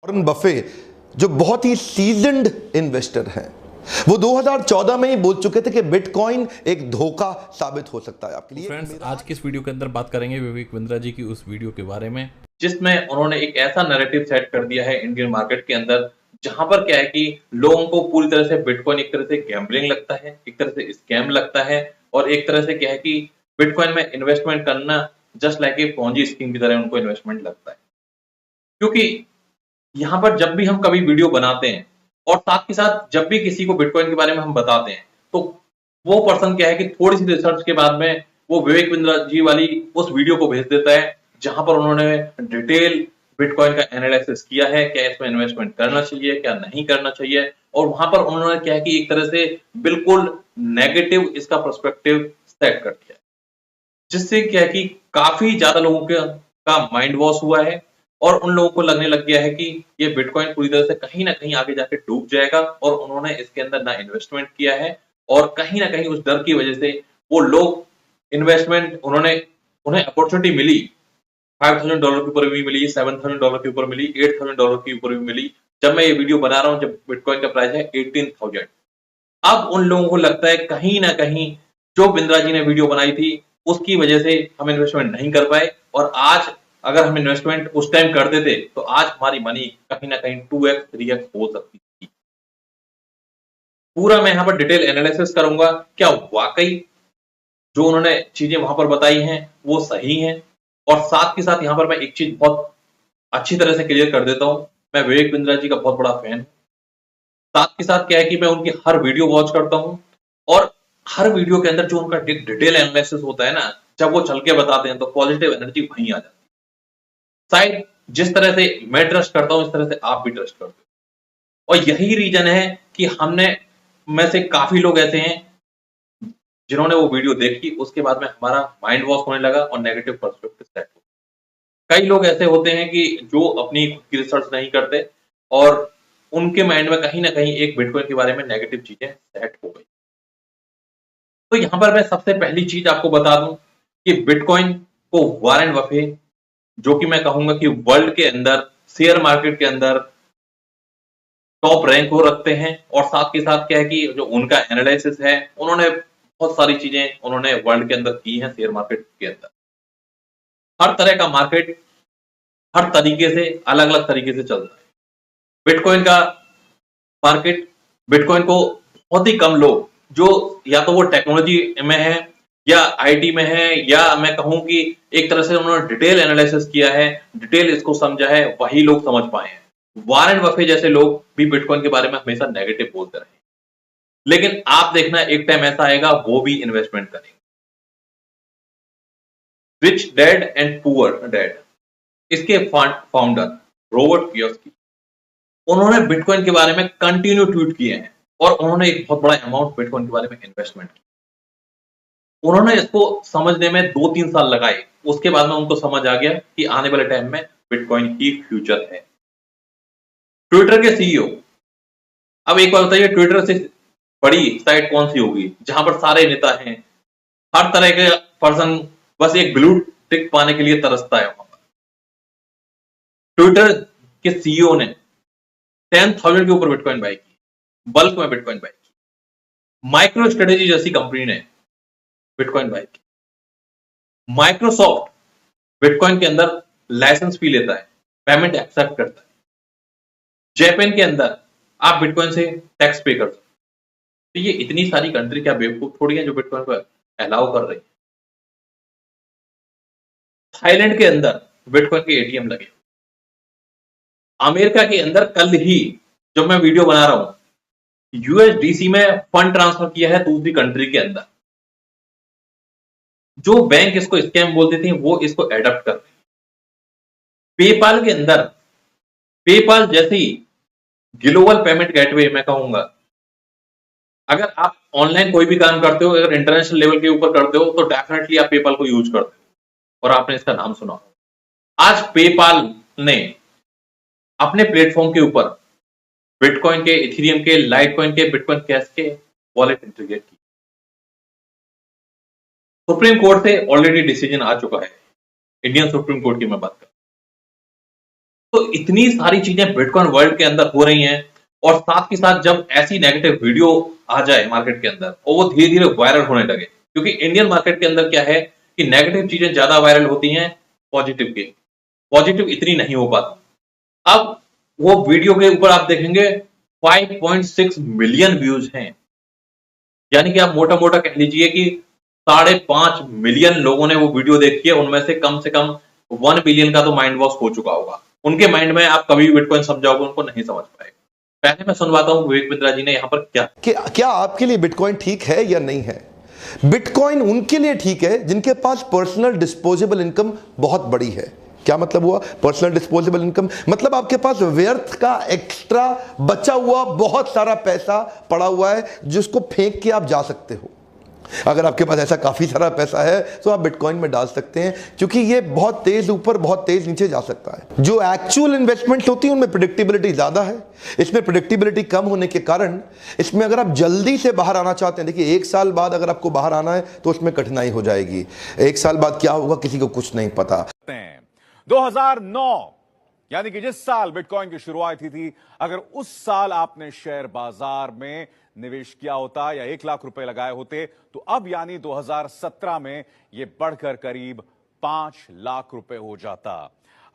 Warren Buffett जो बहुत ही seasoned investor हैं, वो 2014 में ही बोल चुके थे कि बिटकॉइन एक धोखा साबित हो सकता है आपके लिए। फ्रेंड्स, आज की इस वीडियो के अंदर बात करेंगे विवेक बिंद्रा जी की उस वीडियो के बारे में जिसमें उन्होंने एक ऐसा नैरेटिव सेट कर दिया है इंडियन मार्केट के अंदर, जहां पर क्या है कि लोगों को पूरी तरह से बिटकॉइन एक तरह से गैम्बलिंग लगता है, एक तरह से स्कैम लगता है, और एक तरह से क्या है कि बिटकॉइन में इन्वेस्टमेंट करना just like a Ponzi scheme की तरह उनको इन्वेस्टमेंट लगता है। क्योंकि यहाँ पर जब भी हम कभी वीडियो बनाते हैं और साथ के साथ जब भी किसी को बिटकॉइन के बारे में हम बताते हैं, तो वो पर्सन क्या है कि थोड़ी सी रिसर्च के बाद में वो विवेक बिंद्रा जी वाली उस वीडियो को भेज देता है, जहां पर उन्होंने डिटेल बिटकॉइन का एनालिसिस किया है, क्या इसमें इन्वेस्टमेंट करना चाहिए, क्या नहीं करना चाहिए, और वहां पर उन्होंने क्या है कि एक तरह से बिल्कुल नेगेटिव इसका पर्सपेक्टिव सेट कर दिया है, जिससे क्या है कि काफी ज्यादा लोगों का माइंड वॉश हुआ है और उन लोगों को लगने लग गया है कि ये बिटकॉइन पूरी तरह से कहीं ना कहीं आगे जाके डूब जाएगा, और उन्होंने इसके अंदर ना इन्वेस्टमेंट किया है, और कहीं ना कहीं उस डर की वजह से वो लोग इन्वेस्टमेंट उन्हें अपॉर्चुनिटी मिली, $5,000 के ऊपर भी मिली, $7,000 के ऊपर मिली, $8,000 के ऊपर भी मिली। जब मैं ये वीडियो बना रहा हूँ, जब बिटकॉइन का प्राइस है 18,000, अब उन लोगों को लगता है कहीं ना कहीं जो बिंद्रा जी ने वीडियो बनाई थी उसकी वजह से हम इन्वेस्टमेंट नहीं कर पाए, और आज अगर हम इन्वेस्टमेंट उस टाइम कर देते तो आज हमारी मनी कहीं ना कहीं 2x 3x हो सकती थी। पूरा मैं यहाँ पर डिटेल एनालिसिस करूंगा, क्या वाकई जो उन्होंने चीजें वहां पर बताई हैं वो सही हैं, और साथ के साथ यहाँ पर मैं एक चीज बहुत अच्छी तरह से क्लियर कर देता हूँ, मैं विवेक बिंद्रा जी का बहुत बड़ा फैन हूँ। साथ के साथ क्या है कि मैं उनकी हर वीडियो वॉच करता हूँ, और हर वीडियो के अंदर जो उनका डिटेल एनालिसिस होता है ना, जब वो चल के बताते हैं तो पॉजिटिव एनर्जी वहीं आ जाती है। शायद जिस तरह से मैं ट्रस्ट करता हूँ, इस तरह से आप भी ट्रस्ट करते हो, और यही रीजन है कि हमने में से काफी लोग ऐसे हैं जिन्होंने वो वीडियो देखी, उसके बाद में हमारा माइंड वॉश होने लगा और नेगेटिव पर्सपेक्टिव सेट हो। कई लोग ऐसे होते हैं कि जो अपनी खुद की रिसर्च नहीं करते, और उनके माइंड में कहीं ना कहीं एक बिटकॉइन के बारे में नेगेटिव चीजें सेट हो गई। तो यहां पर मैं सबसे पहली चीज आपको बता दूं कि बिटकॉइन को वॉरेन बफे, जो कि मैं कहूंगा कि वर्ल्ड के अंदर शेयर मार्केट के अंदर टॉप रैंक को रखते हैं, और साथ के साथ क्या है कि जो उनका एनालिसिस है, उन्होंने बहुत सारी चीजें उन्होंने वर्ल्ड के अंदर की हैं, शेयर मार्केट के अंदर हर तरह का मार्केट हर तरीके से अलग अलग तरीके से चलता है। बिटकॉइन का मार्केट, बिटकॉइन को बहुत ही कम लोग, जो या तो वो टेक्नोलॉजी में है या आईटी में है, या मैं कहूं कि एक तरह से उन्होंने डिटेल एनालिसिस किया है, डिटेल इसको समझा है, वही लोग समझ पाए हैं। वॉरेन बफे जैसे लोग भी बिटकॉइन के बारे में हमेशा नेगेटिव बोलते रहे, लेकिन आप देखना एक टाइम ऐसा आएगा वो भी इन्वेस्टमेंट करेंगे। Rich dad and poor dad, इसके फाउंडर रॉबर्ट कियोसाकी, उन्होंने बिटकॉइन के बारे में कंटिन्यू ट्वीट किए हैं, और उन्होंने एक बहुत बड़ा अमाउंट बिटकॉइन के बारे में इन्वेस्टमेंट किया। उन्होंने इसको समझने में 2-3 साल लगाए, उसके बाद में उनको समझ आ गया कि आने वाले टाइम में बिटकॉइन की फ्यूचर है। ट्विटर के सीईओ, अब एक बात बताइए, ट्विटर से बड़ी साइट कौन सी होगी जहां पर सारे नेता हैं, हर तरह के पर्सन बस एक ब्लू टिक पाने के लिए तरसता है वहां पर। ट्विटर के सीईओ ने 10,000 के ऊपर बिटकॉइन बाय की, बल्क में बिटकॉइन बाय की। माइक्रो स्ट्रेटेजी जैसी कंपनी ने बिटकॉइन बाय की। माइक्रोसॉफ्ट बिटकॉइन के अंदर लाइसेंस फी लेता है, पेमेंट एक्सेप्ट करता है। जापान के अंदर आप बिटकॉइन से टैक्स पे कर सकते हो। तो ये इतनी सारी कंट्री क्या बेवकूफ थोड़ी है जो बिटकॉइन को अलाउ कर रही है। थाईलैंड के अंदर बिटकॉइन के एटीएम लगे। अमेरिका के अंदर कल ही, जब मैं वीडियो बना रहा हूं, यूएसडीसी में फंड ट्रांसफर किया है दूसरी कंट्री के अंदर। जो बैंक इसको स्कैम बोलते थे वो इसको एडप्ट कर रहे हैं। पेपाल के अंदर, पेपाल जैसी ग्लोबल पेमेंट गेटवे, मैं कहूंगा अगर आप ऑनलाइन कोई भी काम करते हो, अगर इंटरनेशनल लेवल के ऊपर करते हो, तो डेफिनेटली आप पेपाल को यूज करते हो, और आपने इसका नाम सुना। आज पेपाल ने अपने प्लेटफॉर्म के ऊपर बिटकॉइन के, इथेरियम के, लाइटकॉइन के, बिटकॉइन कैश के वॉलेट इंटीग्रेट की। सुप्रीम कोर्ट से ऑलरेडी डिसीजन आ चुका है। इंडियन सुप्रीम कोर्ट की मैं बात कर, तो इतनी सारी चीजें बिटकॉइन वर्ल्ड के अंदर हो रही हैं, और साथ के साथ जब ऐसी नेगेटिव वीडियो आ जाए मार्केट के अंदर और वो धीरे धीरे वायरल होने लगे, क्योंकि इंडियन मार्केट के अंदर क्या है कि नेगेटिव चीजें ज्यादा वायरल होती हैं पॉजिटिव की, पॉजिटिव इतनी नहीं हो पाती। अब वो वीडियो के ऊपर आप देखेंगे 5.6 मिलियन व्यूज हैं, यानी कि आप मोटा मोटा कह लीजिए कि 5.5 मिलियन लोगों ने वो वीडियो देखी है, उनमें से कम 1 बिलियन का तो माइंड वॉश हो चुका होगा। उनके माइंड में आप कभी भी बिटकॉइन समझाओगे उनको नहीं समझ पाएगा। पहले मैं सुनवाता हूं विवेक बिंद्रा जी ने यहाँ पर क्या आपके लिए बिटकॉइन ठीक है या नहीं है? बिटकॉइन उनके लिए ठीक है जिनके पास पर्सनल डिस्पोजेबल इनकम बहुत बड़ी है। क्या मतलब हुआ पर्सनल डिस्पोजेबल इनकम? मतलब आपके पास व्यर्थ का एक्स्ट्रा बचा हुआ बहुत सारा पैसा पड़ा हुआ है जिसको फेंक के आप जा सकते हो। अगर आपके पास ऐसा काफी सारा पैसा है तो आप बिटकॉइन में डाल सकते हैं, क्योंकि ये बहुत तेज ऊपर बहुत तेज नीचे जा सकता है। जो एक्चुअल इन्वेस्टमेंट होती है उनमें प्रेडिक्टेबिलिटी ज्यादा है, इसमें प्रेडिक्टेबिलिटी कम होने के कारण इसमें अगर आप जल्दी से बाहर आना चाहते हैं, देखिए 1 साल बाद अगर आपको बाहर आना है तो उसमें कठिनाई हो जाएगी। 1 साल बाद क्या होगा किसी को कुछ नहीं पता। 2009 यानी कि जिस साल बिटकॉइन की शुरुआत हुई थी, अगर उस साल आपने शेयर बाजार में निवेश किया होता या 1 लाख रुपए लगाए होते तो अब यानी 2017 में यह बढ़कर करीब 5 लाख रुपए हो जाता।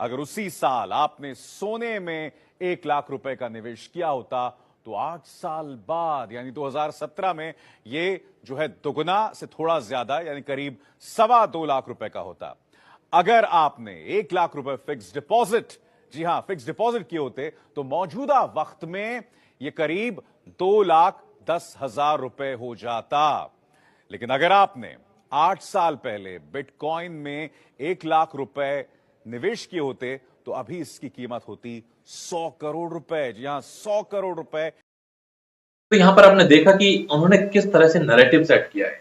अगर उसी साल आपने सोने में 1 लाख रुपए का निवेश किया होता तो 8 साल बाद यानी 2017 में यह जो है दुगना से थोड़ा ज्यादा यानी करीब 2.25 लाख रुपए का होता। अगर आपने 1 लाख रुपए फिक्स डिपॉजिट, जी हां फिक्स डिपॉजिट किए होते तो मौजूदा वक्त में यह करीब 2,10,000 रुपए हो जाता। लेकिन अगर आपने 8 साल पहले बिटकॉइन में 1 लाख रुपए निवेश किए होते तो अभी इसकी कीमत होती 100 करोड़ रुपए। जी हां 100 करोड़ रुपए। तो यहां पर आपने देखा कि उन्होंने किस तरह से नैरेटिव सेट किया है।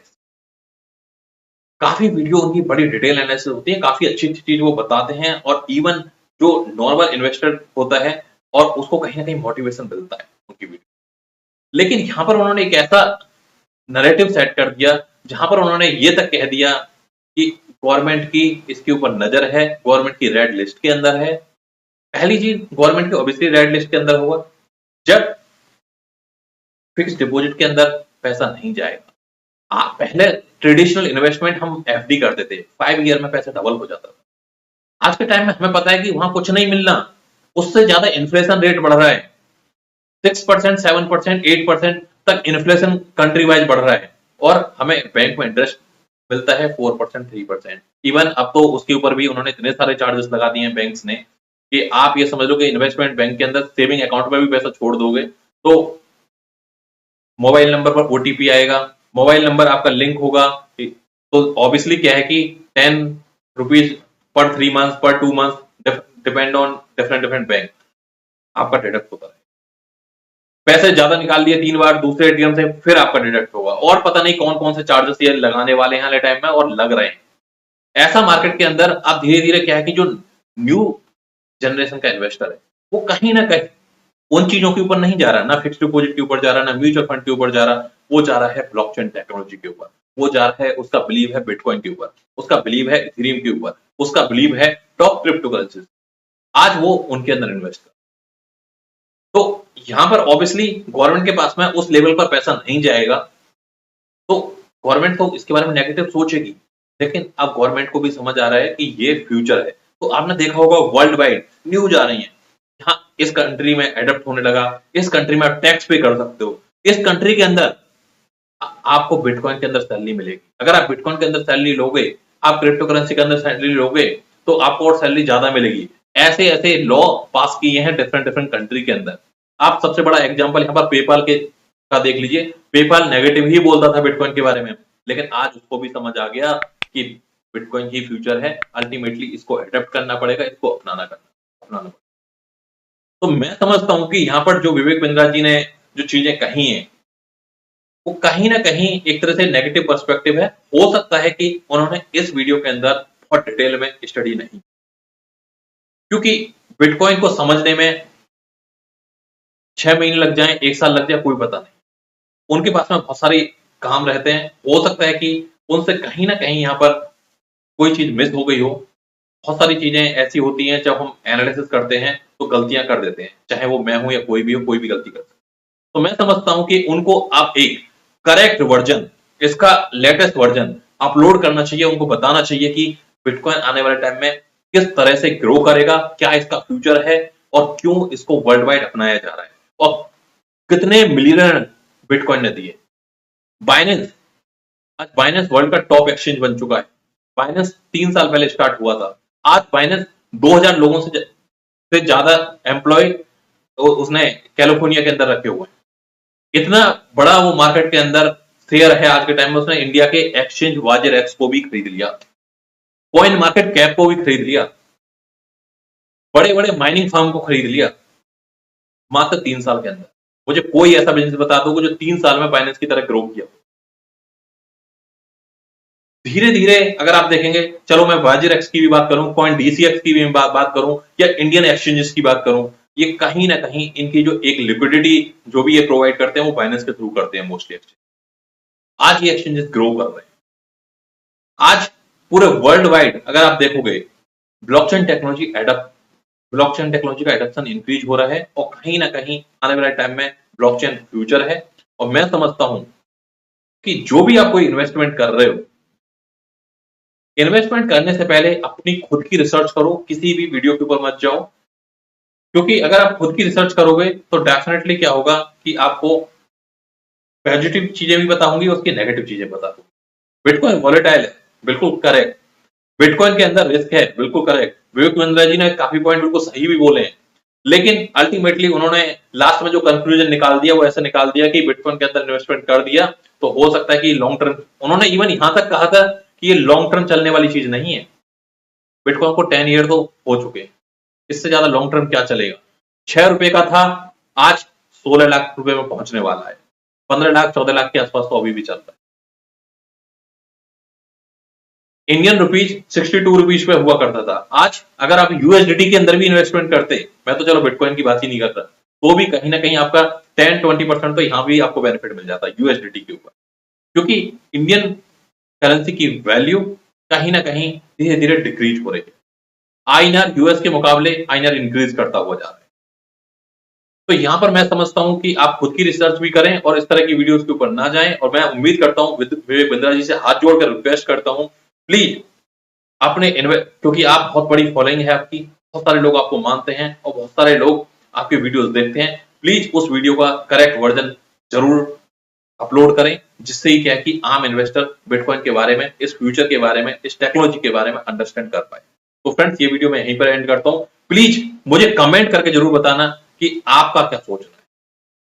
काफी वीडियो उनकी बड़ी डिटेल एनालिसिस होती है, काफी अच्छी अच्छी चीज वो बताते हैं, और इवन जो नॉर्मल इन्वेस्टर होता है और उसको कहीं ना कहीं मोटिवेशन मिलता है उनकी वीडियो। लेकिन यहां पर उन्होंने एक ऐसा नैरेटिव सेट कर दिया जहां पर उन्होंने ये तक कह दिया कि गवर्नमेंट की इसके ऊपर नजर है, गवर्नमेंट की रेड लिस्ट के अंदर है। पहली चीज, गवर्नमेंट की ऑब्वियसली रेड लिस्ट के अंदर होगा जब फिक्स डिपॉजिट के अंदर पैसा नहीं जाएगा। पहले ट्रेडिशनल इन्वेस्टमेंट हम एफडी करते थे, 5 ईयर में पैसा डबल हो जाता था। आज के टाइम में हमें पता है कि वहां कुछ नहीं मिलना, उससे ज्यादा इन्फ्लेशन रेट बढ़ रहा है। 6%, 7%, 8% तक इन्फ्लेशन कंट्री वाइज बढ़ रहा है, और हमें बैंक में इंटरेस्ट मिलता है 4%, 3%। इवन अब तो उसके ऊपर भी उन्होंने इतने सारे चार्जेस लगा दिए हैं बैंक्स ने कि आप ये समझ लो कि इन्वेस्टमेंट बैंक के अंदर सेविंग अकाउंट में भी पैसा छोड़ दोगे तो मोबाइल नंबर पर ओटीपी आएगा, मोबाइल नंबर आपका लिंक होगा, तो ऑब्वियसली क्या है कि 10 रुपीज पर 3 मंथ पर 2 month depend on different bank आपका डिडक्ट होता है। पैसे ज्यादा निकाल लिए 3 बार दूसरे एटीएम से, फिर आपका डिडक्ट होगा, और पता नहीं कौन कौन से चार्जेस ये लगाने वाले हैं हाल टाइम में, और लग रहे हैं। ऐसा मार्केट के अंदर अब धीरे धीरे क्या है कि जो न्यू जनरेशन का इन्वेस्टर है वो कहीं ना कहीं उन चीजों के ऊपर नहीं जा रहा, ना फिक्स डिपॉजिट के ऊपर जा रहा, ना म्यूचुअल फंड के ऊपर जा रहा, वो जा रहा है ब्लॉकचेन टेक्नोलॉजी के ऊपर, वो जा रहा है, उसका बिलीव है बिटकॉइन के ऊपर, उसका बिलीव है इथेरियम के ऊपर, उसका बिलीव है टॉप क्रिप्टो करेंसीज। आज वो उनके अंदर इन्वेस्ट कर, तो यहां पर ऑब्वियसली गवर्नमेंट के पास में उस लेवल पर पैसा नहीं जाएगा, तो गवर्नमेंट तो इसके बारे में नेगेटिव सोचेगी। लेकिन अब गवर्नमेंट को भी समझ आ रहा है कि ये फ्यूचर है। तो आपने देखा होगा वर्ल्ड वाइड न्यूज आ रही है, हाँ इस कंट्री में एडप्ट होने लगा, इस कंट्री में आप टैक्स पे कर सकते हो, इस कंट्री के अंदर आपको बिटकॉइन के अंदर सैलरी मिलेगी। अगर आप बिटकॉइन के अंदर सैलरी लोगे, आप क्रिप्टो करेंसी के अंदर सैलरी लोगे, तो आपको और सैलरी ज्यादा मिलेगी। ऐसे ऐसे लॉ पास किए हैं डिफरेंट कंट्री के अंदर। आप सबसे बड़ा एग्जांपल यहाँ पर पेपाल का देख लीजिए। पेपाल नेगेटिव ही बोलता था बिटकॉइन के बारे में, लेकिन आज उसको भी समझ आ गया कि बिटकॉइन ही फ्यूचर है, अल्टीमेटली इसको एडप्ट करना पड़ेगा, इसको अपनाना पड़ेगा। तो मैं समझता हूं कि यहाँ पर जो विवेक बिंद्रा जी ने जो चीजें कही हैं वो कहीं ना कहीं एक तरह से नेगेटिव पर्सपेक्टिव है। हो सकता है कि उन्होंने इस वीडियो के अंदर बहुत डिटेल में स्टडी नहीं, क्योंकि बिटकॉइन को समझने में 6 महीने लग जाए, 1 साल लग जाए, कोई पता नहीं। उनके पास में बहुत सारे काम रहते हैं, हो सकता है कि उनसे कहीं ना कहीं यहाँ पर कोई चीज मिस हो गई हो, बहुत सारी चीजें ऐसी होती हैं जब हम एनालिसिस करते हैं तो गलतियां कर देते हैं, चाहे वो मैं हूं या कोई भी हो, कोई भी गलती कर सकता है। तो मैं समझता हूं कि उनको आप एक करेक्ट वर्जन, इसका लेटेस्ट वर्जन अपलोड करना चाहिए, उनको बताना चाहिए कि बिटकॉइन आने वाले टाइम में किस तरह से ग्रो करेगा, क्या इसका फ्यूचर है और क्यों इसको वर्ल्ड वाइड अपनाया जा रहा है और कितने मिलियन बिटकॉइन ने दिए। बाइनेंस, आज बाइनेंस वर्ल्ड का टॉप एक्सचेंज बन चुका है। बाइनेंस 3 साल पहले स्टार्ट हुआ था, आज बाइनेंस 2000 लोगों से ज्यादा एम्प्लॉय उसने कैलिफोर्निया के अंदर रखे हुए हैं। इतना बड़ा वो मार्केट के अंदर शेयर है आज के टाइम में। उसने इंडिया के एक्सचेंज वाजर एक्स को भी खरीद लिया, कॉइन मार्केट कैप को भी खरीद लिया, बड़े बड़े माइनिंग फार्म को खरीद लिया मात्र 3 साल के अंदर। मुझे कोई ऐसा बिजनेस बता दो जो 3 साल में बाइनेंस की तरह ग्रो किया। धीरे धीरे अगर आप देखेंगे, चलो मैं वाजिर एक्स की भी बात करूं, कॉइन डीसीएक्स की भी बात करूं या इंडियन एक्सचेंजेस की बात करूं, ये कहीं ना कहीं इनकी जो एक लिक्विडिटी जो भी ये प्रोवाइड करते हैं वो बाइनेंस के थ्रू करते हैं मोस्टली एक्सचेंज। आज ये एक्सचेंजेस ग्रो कर रहे हैं। आज पूरे वर्ल्ड वाइड अगर आप देखोगे ब्लॉकचेन टेक्नोलॉजी का एडॉप्शन इंक्रीज हो रहा है और कहीं ना कहीं आने वाले टाइम में ब्लॉकचेन फ्यूचर है। और मैं समझता हूं कि जो भी आप कोई इन्वेस्टमेंट कर रहे हो, इन्वेस्टमेंट करने से पहले अपनी खुद की रिसर्च करो, किसी भी वीडियो के ऊपर मत जाओ, क्योंकि अगर आप खुद की रिसर्च करोगे तो डेफिनेटली क्या होगा कि आपको पॉजिटिव चीजें भी पता होंगी, उसकी नेगेटिव चीजें पता होंगी। बिटकॉइन वॉलेटाइल है, बिल्कुल करेक्ट। बिटकॉइन के अंदर रिस्क है, बिल्कुल करेक्ट। विवेक बिंद्रा जी ने काफी पॉइंट बिल्कुल सही भी बोले हैं, लेकिन अल्टीमेटली उन्होंने लास्ट में जो कंक्लूजन निकाल दिया वो ऐसे निकाल दिया कि बिटकॉइन के अंदर इन्वेस्टमेंट कर दिया तो हो सकता है कि लॉन्ग टर्म, उन्होंने इवन यहां तक कहा था कि ये लॉन्ग टर्म चलने वाली चीज नहीं है। बिटकॉइन को 10 ईयर तो हो चुके, इससे ज्यादा लॉन्ग टर्म क्या चलेगा। 6 रुपए का था, आज 16 लाख रुपए में पहुंचने वाला है। 15 लाख 14 लाख के आसपास तो अभी भी चलता है। इंडियन रुपीज 62 रुपीज पे हुआ करता था, आज अगर आप यूएसडीटी के अंदर भी इन्वेस्टमेंट करते, मैं तो चलो बिटकॉइन की बात ही नहीं करता, तो भी कहीं ना कहीं आपका 10-20% तो यहां भी आपको बेनिफिट मिल जाता है यूएसडीटी के ऊपर, क्योंकि इंडियन करेंसी की वैल्यू कहीं ना कहीं धीरे धीरे डिक्रीज हो रही है। आईएनआर यूएस के मुकाबले आईएनआर इंक्रीज करता हुआ जा रहा है। तो यहां पर मैं समझता हूं कि आप खुद की रिसर्च भी करें और इस तरह की वीडियोस के ऊपर ना जाएं। और मैं उम्मीद करता हूं, विवेक बिंद्रा जी से हाथ जोड़कर रिक्वेस्ट करता हूं, प्लीज अपने क्योंकि आप बहुत बड़ी फॉलोइंग है आपकी, बहुत सारे लोग आपको मानते हैं और बहुत सारे लोग आपके वीडियोस देखते हैं, प्लीज उस वीडियो का करेक्ट वर्जन जरूर अपलोड करें, जिससे ही क्या है कि आम इन्वेस्टर बिटकॉइन के बारे में, इस फ्यूचर के बारे में, इस टेक्नोलॉजी के बारे में अंडरस्टैंड कर पाए। तो फ्रेंड्स, ये वीडियो मैं यहीं पर एंड करता हूं। प्लीज मुझे कमेंट करके जरूर बताना कि आपका क्या सोचना है।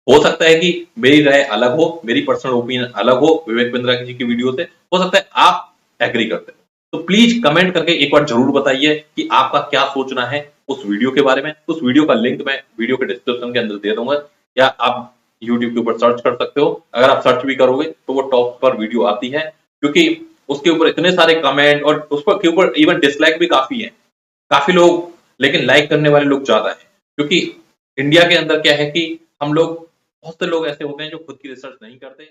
हो सकता है कि मेरी राय अलग हो, मेरी पर्सनल ओपिनियन अलग हो विवेक बिंद्रा जी की वीडियो से, हो सकता है आप एग्री करते हो। तो प्लीज कमेंट करके एक बार जरूर बताइए कि आपका क्या सोचना है उस वीडियो के बारे में। उस वीडियो का लिंक मैं वीडियो के डिस्क्रिप्शन के अंदर दे दूंगा, या आप यूट्यूब के ऊपर सर्च कर सकते हो। अगर आप सर्च भी करोगे तो वो टॉप पर वीडियो आती है, क्योंकि उसके ऊपर इतने सारे कमेंट और उस पर के ऊपर इवन डिसलाइक भी काफी है, काफी लोग, लेकिन लाइक करने वाले लोग ज्यादा है। क्योंकि इंडिया के अंदर क्या है कि हम लोग, बहुत से लोग ऐसे होते हैं जो खुद की रिसर्च नहीं करते।